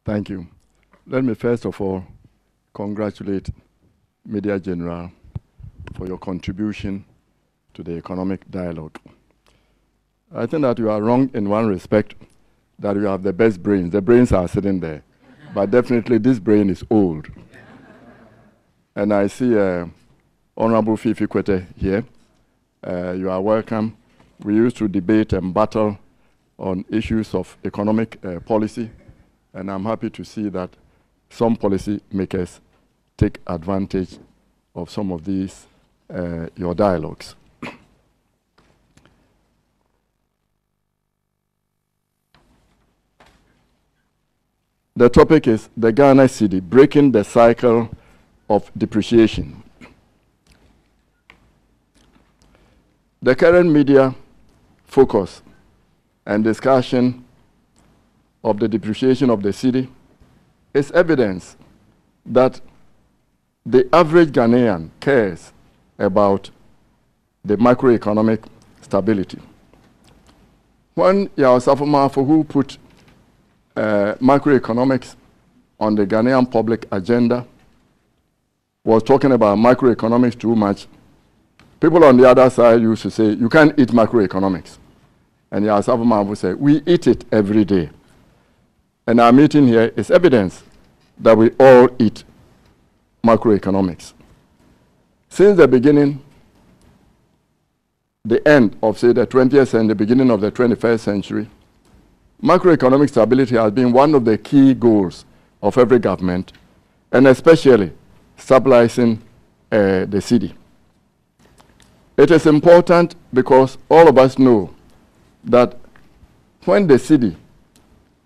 Thank you. Let me first of all congratulate Media General for your contribution to the economic dialogue. I think that you are wrong in one respect, that you have the best brains. The brains are sitting there. But definitely this brain is old. And I see Honorable Fifi Kwete here. You are welcome. We used to debate and battle on issues of economic policy, and I'm happy to see that some policy makers take advantage of some of these, your dialogues. The topic is the Ghana Cedi, breaking the cycle of depreciation. The current media focus and discussion of the depreciation of the cedi is evidence that the average Ghanaian cares about the macroeconomic stability. When Yaosafo Mafo, who put macroeconomics on the Ghanaian public agenda, was talking about macroeconomics too much, people on the other side used to say, you can't eat macroeconomics. And Yaosafo Mafo said, we eat it every day. And our meeting here is evidence that we all eat macroeconomics. Since the beginning, the end of, say, the 20th and the beginning of the 21st century, macroeconomic stability has been one of the key goals of every government, and especially stabilizing the cedi. It is important because all of us know that when the cedi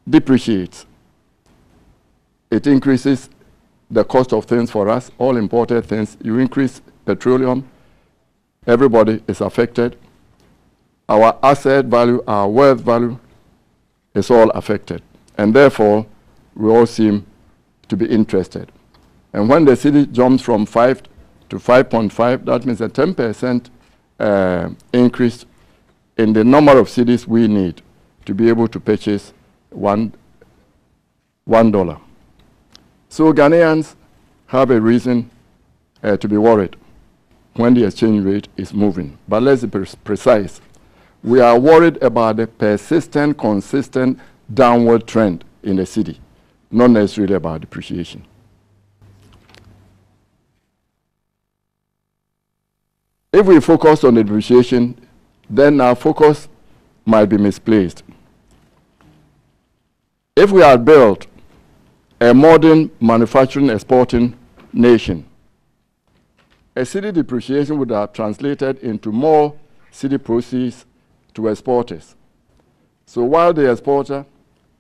depreciates, it increases the cost of things for us, all imported things. You increase petroleum, everybody is affected. Our asset value, our wealth value is all affected. And therefore, we all seem to be interested. And when the cedi jumps from 5 to 5.5, that means a 10% increase in the number of cedis we need to be able to purchase $1. So Ghanaians have a reason to be worried when the exchange rate is moving. But let's be precise. We are worried about the persistent, consistent downward trend in the cedi, not necessarily about depreciation. If we focus on the depreciation, then our focus might be misplaced. If we had built a modern manufacturing exporting nation, a cedi depreciation would have translated into more cedi proceeds to exporters. So while the exporter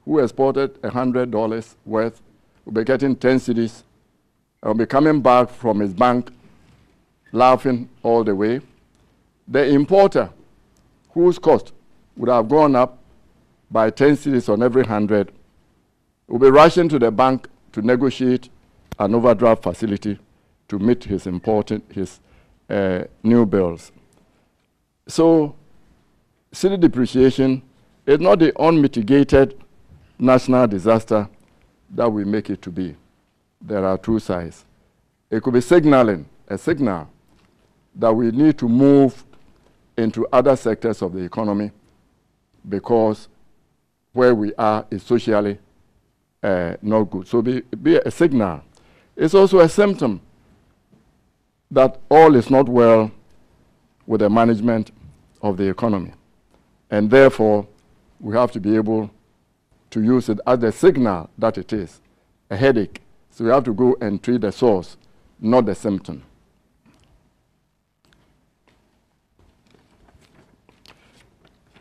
who exported $100 worth will be getting 10 cedis, will be coming back from his bank laughing all the way, the importer whose cost would have gone up by 10 cedis on every 100 will be rushing to the bank to negotiate an overdraft facility to meet his new bills. So cedi depreciation is not the unmitigated national disaster that we make it to be. There are two sides. It could be signaling, a signal that we need to move into other sectors of the economy because where we are is socially not good. So be a signal. It's also a symptom that all is not well with the management of the economy. And therefore, we have to be able to use it as the signal that it is, a headache. So we have to go and treat the source, not the symptom.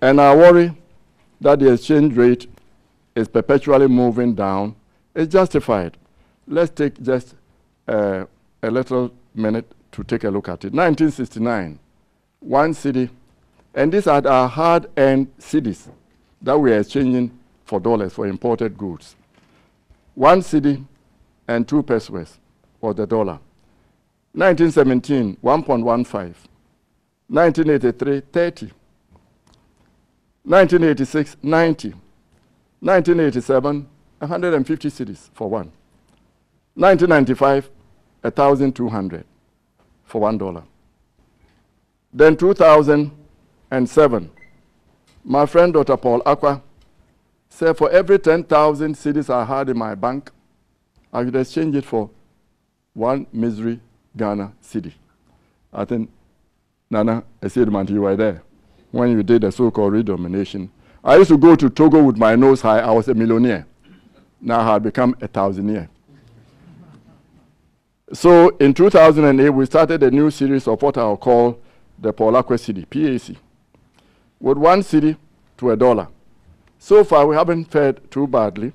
And our worry that the exchange rate is perpetually moving down is justified. Let's take just a little minute to take a look at it. 1969, one cedi, and these are our hard-earned cedis that we are exchanging for dollars for imported goods. 1 cedi and 2 pesos was the dollar. 1917, 1.15. 1983, 30. 1986, 90. 1987, 150 cedis for one. 1995, 1,200 for $1. Then 2007, my friend Dr. Paul Aqua said for every 10,000 cedis I had in my bank, I could exchange it for one misery Ghana cedi. I think, Nana, I said, man, you were there when you did the so-called redomination. I used to go to Togo with my nose high. I was a millionaire. Now I had become a thousandaire. So in 2008, we started a new series of what I'll call the Paul Aqua Cedi, PAC, with one cedi to $1. So far, we haven't fared too badly.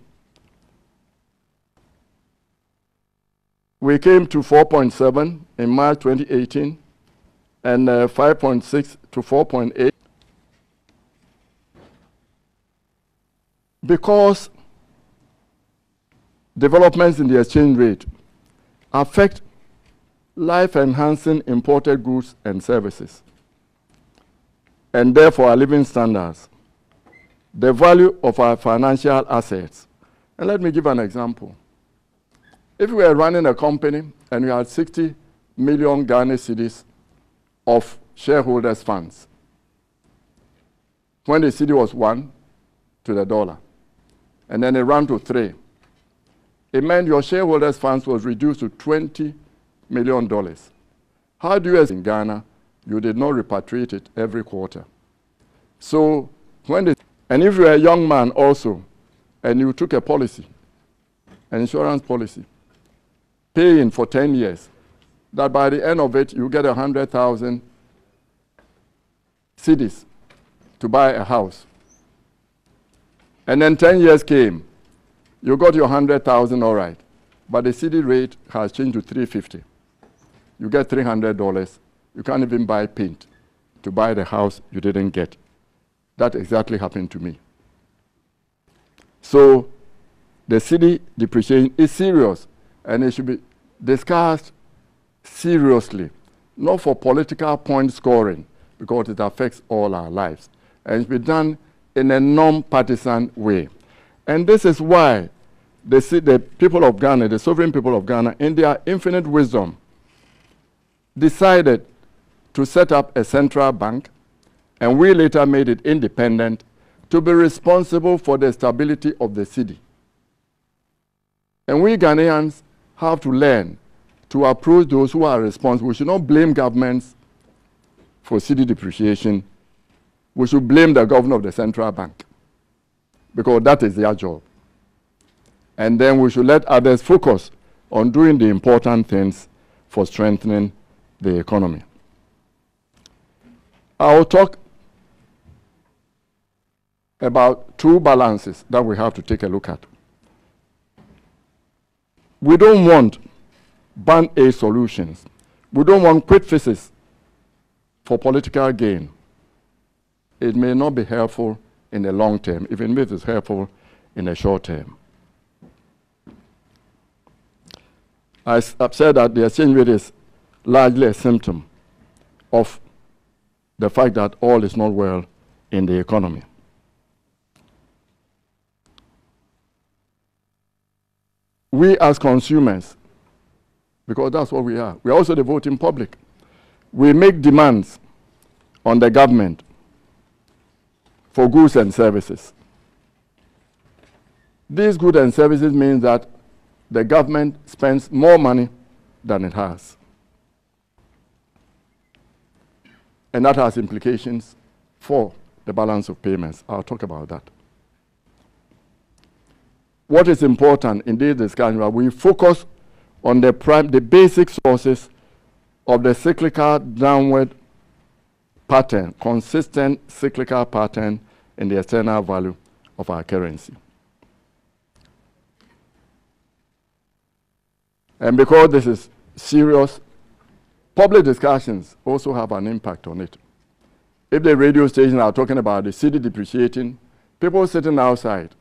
We came to 4.7 in March 2018, and 5.6 to 4.8. Because developments in the exchange rate affect life-enhancing imported goods and services, and therefore our living standards, the value of our financial assets. And let me give an example. If we were running a company and we had 60 million Ghana cedis of shareholders' funds, when the cedi was 1 to the dollar, and then it ran to 3, it meant your shareholders' funds was reduced to $20 million. How do you, as in Ghana, you did not repatriate it every quarter? So, and if you're a young man also, and you took a policy, an insurance policy, paying for 10 years, that by the end of it, you get 100,000 cedis to buy a house. And then 10 years came, you got your 100,000, all right, but the cedi rate has changed to 350. You get $300. You can't even buy paint to buy the house you didn't get. That exactly happened to me. So the cedi depreciation is serious, and it should be discussed seriously, not for political point scoring, because it affects all our lives. And it should be done in a non-partisan way. And this is why the people of Ghana, the sovereign people of Ghana, in their infinite wisdom, decided to set up a central bank, and we later made it independent, to be responsible for the stability of the cedi. And we Ghanaians have to learn to approach those who are responsible. We should not blame governments for cedi depreciation. We should blame the governor of the central bank, because that is their job. And then we should let others focus on doing the important things for strengthening the economy. I will talk about two balances that we have to take a look at. We don't want band-aid solutions. We don't want quick fixes for political gain. It may not be helpful in the long term, even if it's helpful in the short term. I've said that the exchange rate is largely a symptom of the fact that all is not well in the economy. We as consumers, because that's what we are also the voting public, we make demands on the government for goods and services. These goods and services mean that the government spends more money than it has. And that has implications for the balance of payments. I'll talk about that. What is important in this discussion, we focus on the basic sources of the cyclical downward pattern, consistent cyclical pattern in the external value of our currency. And because this is serious, public discussions also have an impact on it. If the radio stations are talking about the cedi depreciating, people sitting outside,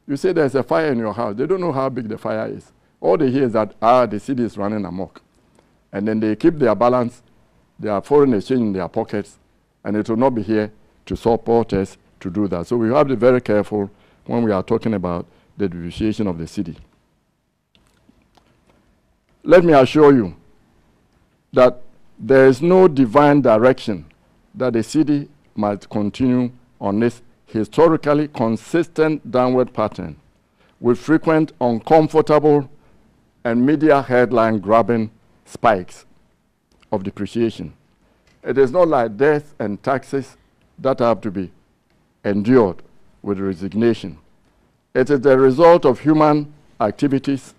you say there's a fire in your house. They don't know how big the fire is. All they hear is that, the cedi is running amok. And then they keep their balance, their foreign exchange in their pockets, and it will not be here to support us to do that. So we have to be very careful when we are talking about the depreciation of the cedi. Let me assure you that there is no divine direction that the cedi must continue on this historically consistent downward pattern with frequent uncomfortable and media headline grabbing spikes of depreciation. It is not like death and taxes that have to be endured with resignation. It is the result of human activities,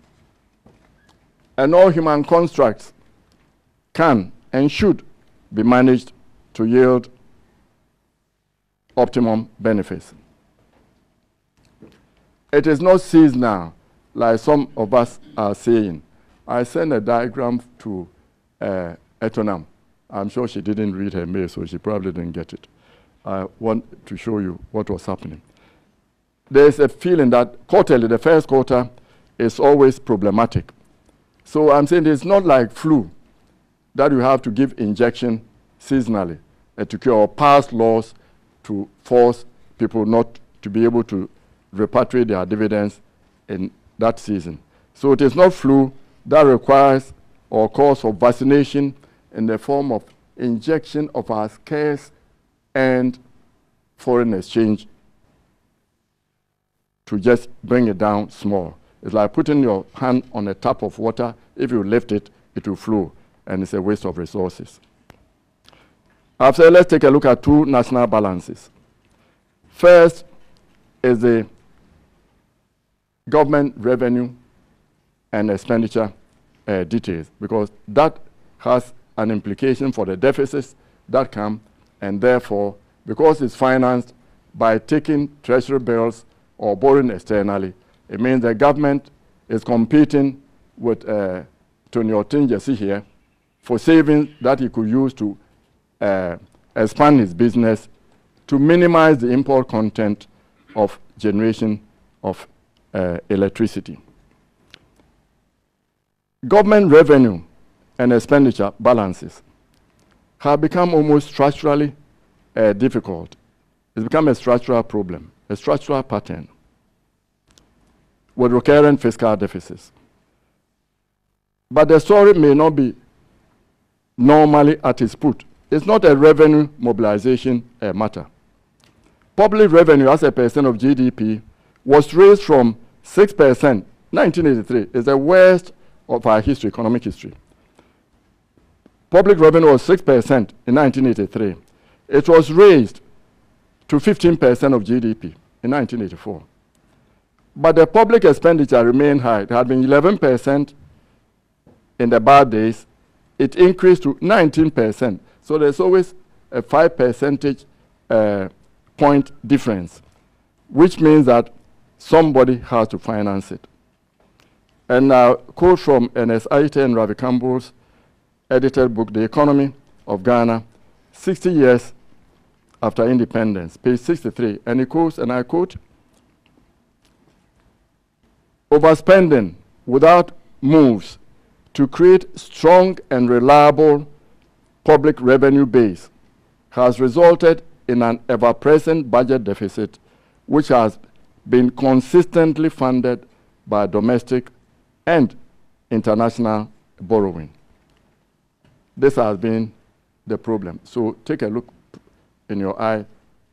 and all human constructs can and should be managed to yield optimum benefits. It is not seasonal, like some of us are saying. I sent a diagram to Etonam. I'm sure she didn't read her mail, so she probably didn't get it. I want to show you what was happening. There's a feeling that quarterly, the first quarter, is always problematic. So I'm saying it's not like flu that you have to give injection seasonally to cure, or pass laws to force people not to be able to repatriate their dividends in that season. So it is not flu that requires or calls for vaccination in the form of injection of our scarce and foreign exchange to just bring it down small. It's like putting your hand on a tap of water. If you lift it, it will flow, and it's a waste of resources. After, let's take a look at two national balances. First is the government revenue and expenditure details, because that has an implication for the deficits that come, and therefore, because it's financed by taking treasury bills or borrowing externally, it means the government is competing with Tony Otinjesi here for savings that he could use to expand his business to minimize the import content of generation of electricity. Government revenue and expenditure balances have become almost structurally difficult. It's become a structural problem, a structural pattern with recurrent fiscal deficits. But the story may not be normally at its put. It's not a revenue mobilization matter. Public revenue as a percent of GDP was raised from 6% 1983. It's the worst of our history, economic history. Public revenue was 6% in 1983. It was raised to 15% of GDP in 1984. But the public expenditure remained high. It had been 11% in the bad days. It increased to 19%. So there's always a 5 percentage point difference, which means that somebody has to finance it. And now, quote from Ernest Aite and Ravi Campbell's edited book, The Economy of Ghana, 60 years after independence, page 63. And he quotes, and I quote, "Overspending without moves to create strong and reliable public revenue base has resulted in an ever-present budget deficit, which has been consistently funded by domestic and international borrowing." This has been the problem. So take a look in your eye,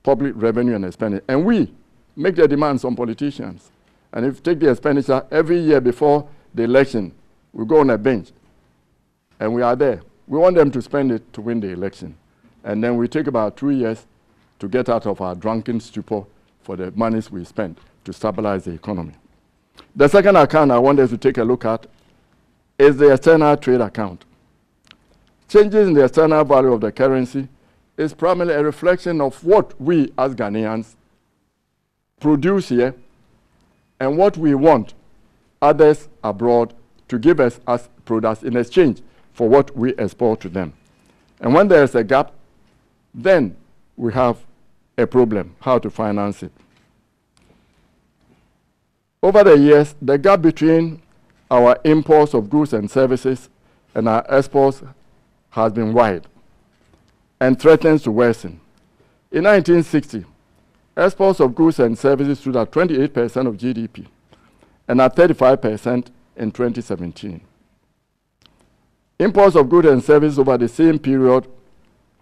public revenue and expenditure. And we make the demands on politicians. And if you take the expenditure every year before the election, we go on a bench and we are there. We want them to spend it to win the election. And then we take about 2 years to get out of our drunken stupor for the monies we spend to stabilize the economy. The second account I want us to take a look at is the external trade account. Changes in the external value of the currency is primarily a reflection of what we as Ghanaians produce here and what we want others abroad to give us as products in exchange for what we export to them. And when there is a gap, then we have a problem, how to finance it. Over the years, the gap between our imports of goods and services and our exports has been wide and threatens to worsen. In 1960, exports of goods and services stood at 28% of GDP. and at 35% in 2017. Imports of goods and services over the same period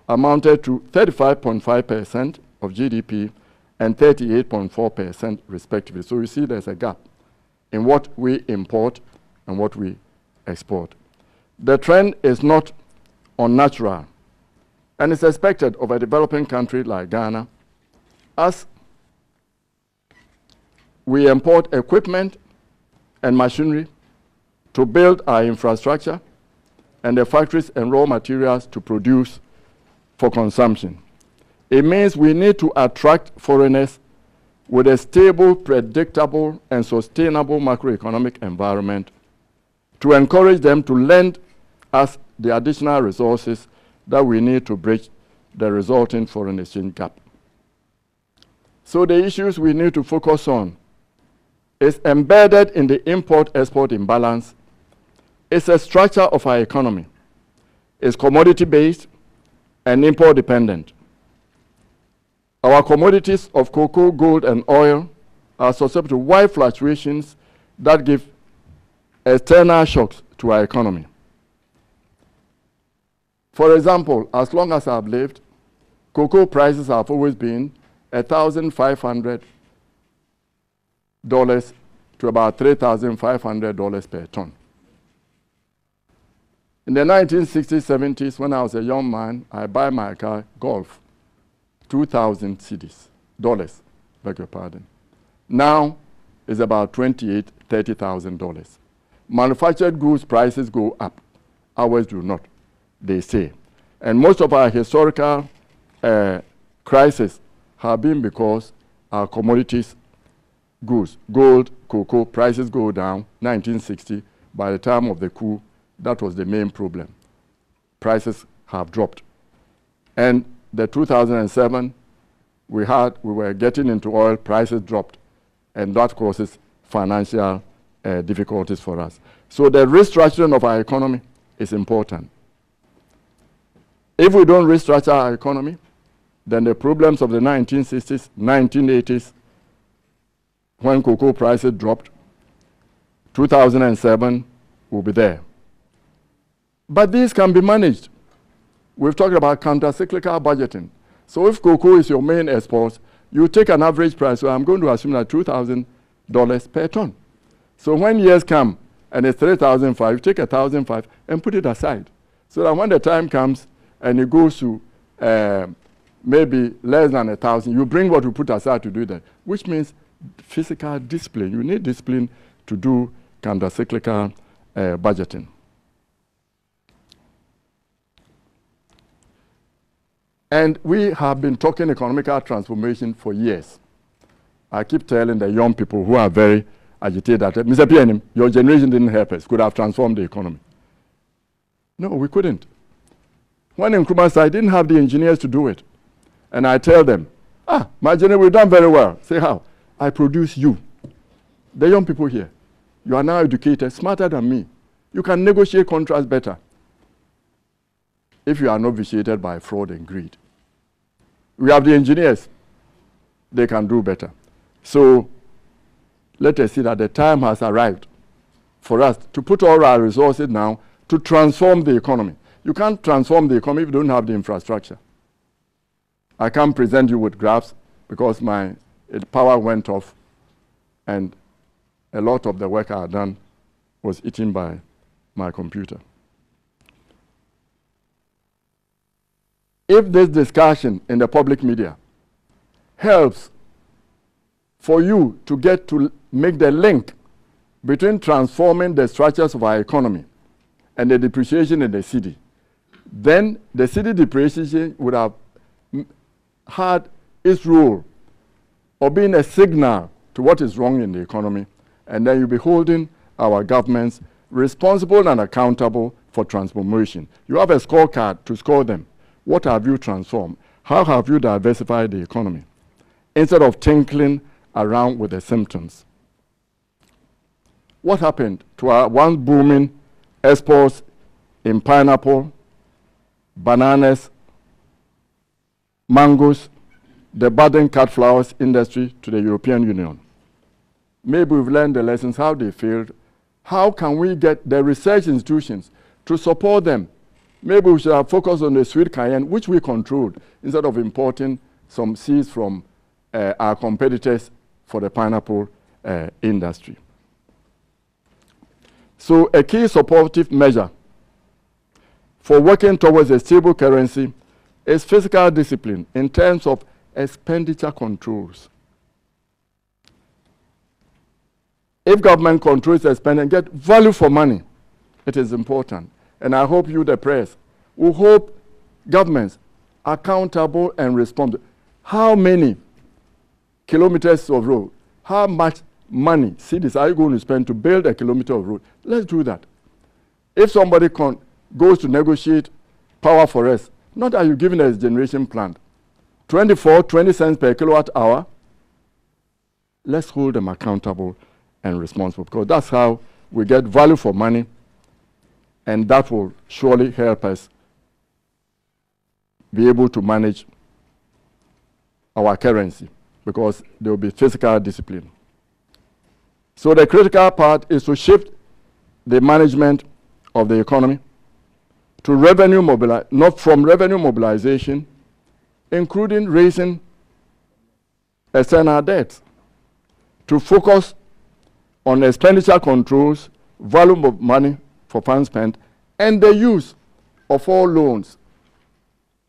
amounted to 35.5% of GDP and 38.4% respectively. So you see there's a gap in what we import and what we export. The trend is not unnatural, and it's expected of a developing country like Ghana, as we import equipment and machinery to build our infrastructure and the factories and raw materials to produce for consumption. It means we need to attract foreigners with a stable, predictable, and sustainable macroeconomic environment to encourage them to lend us the additional resources that we need to bridge the resulting foreign exchange gap. So the issues we need to focus on is embedded in the import-export imbalance. It's a structure of our economy. It's commodity-based and import-dependent. Our commodities of cocoa, gold, and oil are susceptible to wide fluctuations that give external shocks to our economy. For example, as long as I've lived, cocoa prices have always been $1,500 to about $3,500 per ton. In the 1960s, 70s, when I was a young man, I buy my car, Golf, 2,000 cedis, dollars, beg your pardon. Now, it's about $28,000, $30,000. Manufactured goods prices go up. Ours do not, they say. And most of our historical crises have been because our commodities goods, gold, cocoa, prices go down. 1960, by the time of the coup, that was the main problem. Prices have dropped. And the 2007, we were getting into oil, prices dropped, and that causes financial difficulties for us. So the restructuring of our economy is important. If we don't restructure our economy, then the problems of the 1960s, 1980s, when cocoa prices dropped, 2007 will be there. But these can be managed. We've talked about counter-cyclical budgeting. So if cocoa is your main export, you take an average price, so I'm going to assume that $2,000 per ton. So when years come and it's $3,500, you take $1,500 and put it aside. So that when the time comes and it goes to maybe less than 1,000, you bring what you put aside to do that, which means physical discipline. You need discipline to do counter-cyclical budgeting. And we have been talking economical transformation for years. I keep telling the young people who are very agitated that, Mr. Pianim, your generation didn't help us, could have transformed the economy. No, we couldn't. When Nkrumah said, I didn't have the engineers to do it. And I tell them, my generation, we've done very well. Say how? I produce you. The young people here. You are now educated, smarter than me. You can negotiate contracts better if you are not vitiated by fraud and greed. We have the engineers. They can do better. So let us see that the time has arrived for us to put all our resources now to transform the economy. You can't transform the economy if you don't have the infrastructure. I can't present you with graphs because my power went off and a lot of the work I had done was eaten by my computer. If this discussion in the public media helps for you to get to make the link between transforming the structures of our economy and the depreciation in the cedi, then the Cedi depreciation would have had its role of being a signal to what is wrong in the economy, and then you'll be holding our governments responsible and accountable for transformation. You have a scorecard to score them. What have you transformed? How have you diversified the economy? Instead of tinkling around with the symptoms. What happened to our once booming exports in pineapple, bananas, mangoes, the budding cut flowers industry to the European Union? Maybe we've learned the lessons, how they failed. How can we get the research institutions to support them? Maybe we should have focused on the sweet cayenne, which we controlled, instead of importing some seeds from our competitors for the pineapple industry. So a key supportive measure for working towards a stable currency is fiscal discipline in terms of expenditure controls. If government controls the spending and get value for money, it is important. And I hope you, the press, will hold governments accountable and responsible. How many kilometers of road, how much money, cities are you going to spend to build a kilometer of road? Let's do that. If somebody goes to negotiate power for us, not are you giving us a generation plant, 20 cents per kilowatt hour, let's hold them accountable and responsible, because that's how we get value for money, and that will surely help us be able to manage our currency, because there will be fiscal discipline. So the critical part is to shift the management of the economy to revenue not from revenue mobilization, including raising external debt, to focus on expenditure controls, volume of money for funds spent, and the use of all loans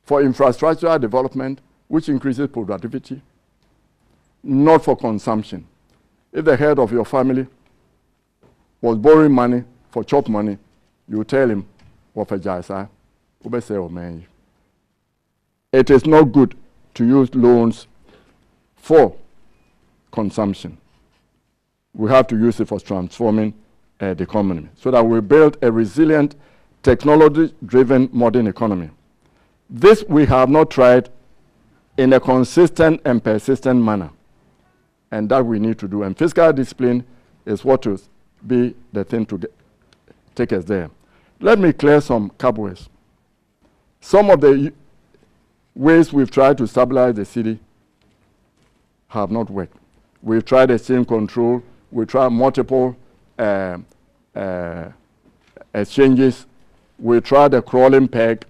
for infrastructural development, which increases productivity, not for consumption. If the head of your family was borrowing money for chop money, you tell him, it is not good to use loans for consumption. We have to use it for transforming the economy, so that we build a resilient, technology-driven modern economy. This we have not tried in a consistent and persistent manner, and that we need to do. And fiscal discipline is what will be the thing to take us there. Let me clear some cobwebs. Some of the ways we've tried to stabilize the city have not worked. We've tried exchange control. We tried multiple exchanges. We tried a crawling peg.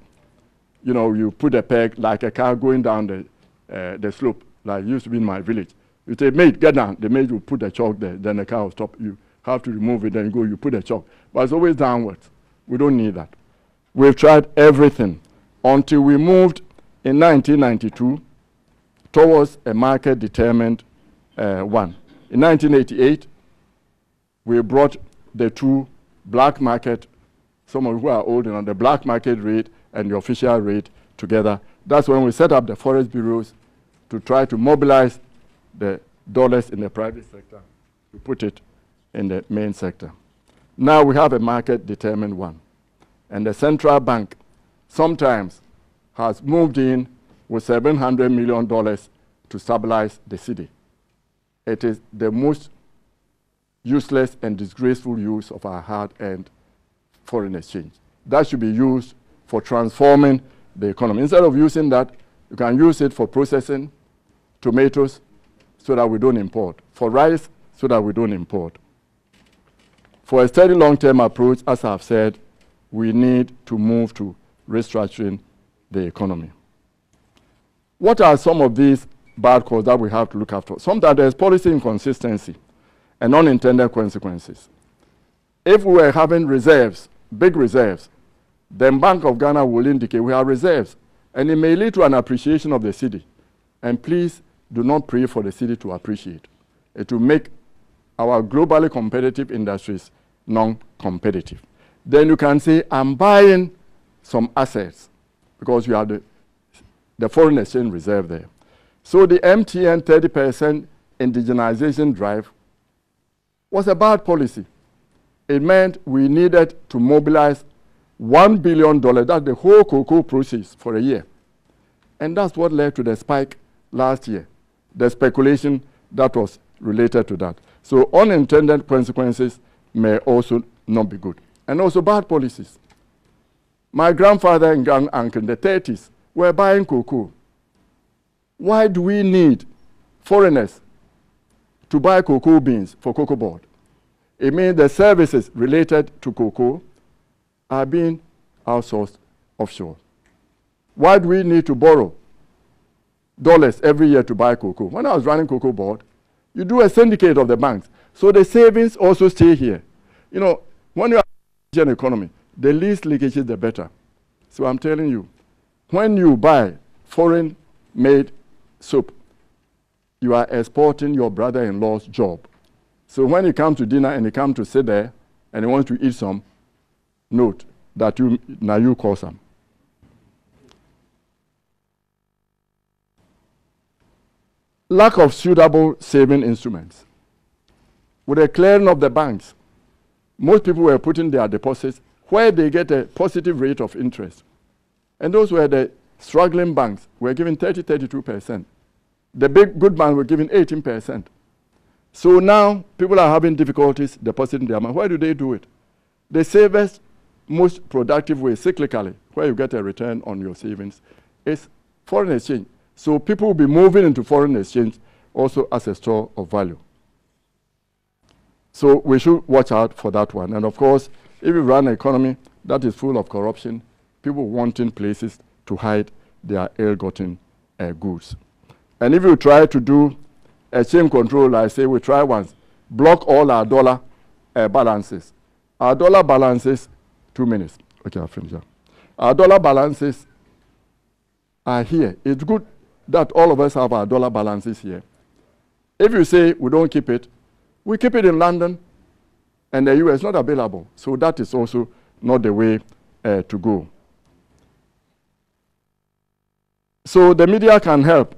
You know, you put a peg like a car going down the slope, like it used to be in my village. You say, mate, get down. The mate will put the chalk there. Then the car will stop. You have to remove it, then you put the chalk. But it's always downwards. We don't need that. We've tried everything until we moved in 1992 towards a market-determined one. In 1988, we brought the two black market, some of you who are old enough, the black market rate and the official rate together. That's when we set up the forest bureaus to try to mobilize the dollars in the private sector to put it in the main sector. Now we have a market-determined one. And the central bank sometimes has moved in with $700 million to stabilize the city. It is the most useless and disgraceful use of our hard-earned foreign exchange. That should be used for transforming the economy. Instead of using that, you can use it for processing tomatoes so that we don't import, for rice so that we don't import. For a steady long-term approach, as I've said, we need to move to restructuring the economy. What are some of these bad calls that we have to look after? Sometimes there's policy inconsistency and unintended consequences. If we were having reserves, big reserves, then Bank of Ghana will indicate we have reserves, and it may lead to an appreciation of the city. And please do not pray for the city to appreciate. It will make our globally competitive industries non-competitive. Then you can say, I'm buying some assets because you have the foreign exchange reserve there. So the MTN 30% indigenization drive was a bad policy. It meant we needed to mobilize $1 billion, that's the whole cocoa proceeds for a year. And that's what led to the spike last year, the speculation that was related to that. So unintended consequences may also not be good. And also bad policies. My grandfather and uncle in the 30s were buying cocoa. Why do we need foreigners to buy cocoa beans for cocoa board. It means the services related to cocoa are being outsourced offshore. Why do we need to borrow dollars every year to buy cocoa? When I was running cocoa board, you do a syndicate of the banks. So the savings also stay here. You know, when you are in an economy, the least leakages, the better. So I'm telling you, when you buy foreign-made soap, you are exporting your brother-in-law's job. So when he comes to dinner and he comes to sit there and he wants to eat some, note that you call some. Lack of suitable saving instruments. With the clearing of the banks, most people were putting their deposits where they get a positive rate of interest. And those were the struggling banks were giving 32%. The big good banks were giving 18%. So now people are having difficulties depositing their money. Why do they do it? The safest, most productive way, cyclically, where you get a return on your savings, is foreign exchange. So people will be moving into foreign exchange also as a store of value. So we should watch out for that one. And of course, if you run an economy that is full of corruption, people wanting places to hide their ill-gotten goods. And if you try to do exchange control, I say we try once, block all our dollar balances. Our dollar balances, 2 minutes. Okay, I'll finish. Our dollar balances are here. It's good that all of us have our dollar balances here. If you say we don't keep it, we keep it in London, and the US is not available. So that is also not the way to go. So the media can help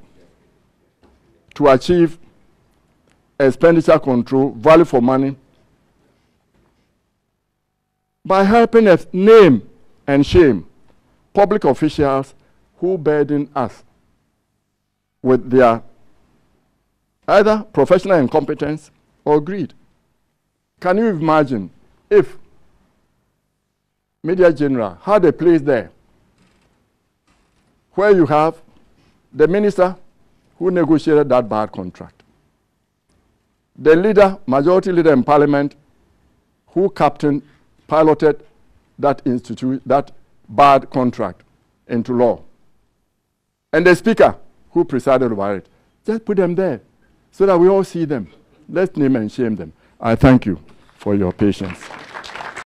to achieve expenditure control, value for money, by helping us name and shame public officials who burden us with their either professional incompetence or greed. Can you imagine if Media General had a place there where you have the minister who negotiated that bad contract, the leader, majority leader in parliament, who piloted that bad contract into law, and the speaker who presided over it? Just put them there so that we all see them. Let's name and shame them. I thank you for your patience.